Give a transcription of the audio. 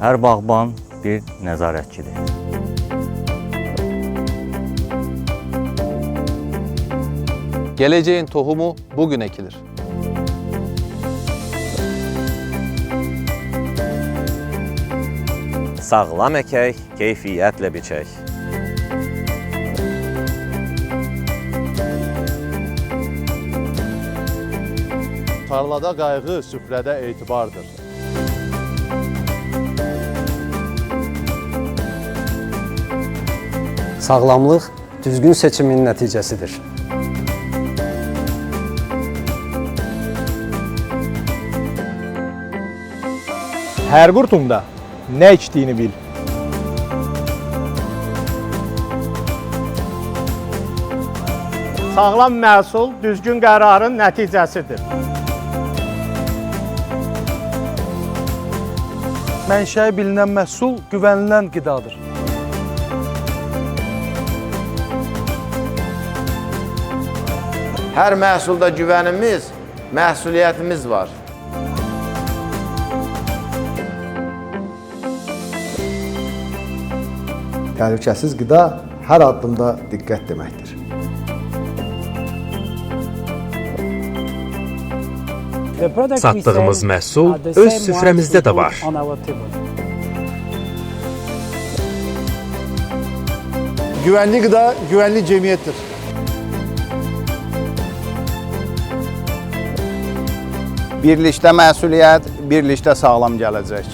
Hər bağban bir nəzarətçidir. Geleceğin tohumu bugün ekilir. Sağlam əkək, keyfiyyətlə biçək. Tarlada qayğı, süfrədə etibardır. Sağlamlıq düzgün seçimin nəticəsidir. Hər qurtumda nə içdiyini bil. Sağlam məhsul düzgün qərarın nəticəsidir. Mənşəyi bilinən məhsul güvənilən qidadır. Hər məhsulda güvənimiz, məsuliyyətimiz var. Təhlükəsiz qida hər addımda diqqət deməkdir. Satdığımız məhsul öz süfrəmizdə də var. Güvənli qida, güvənli cəmiyyətdir. Birlikdə məsuliyyət, birlikdə sağlam gələcək.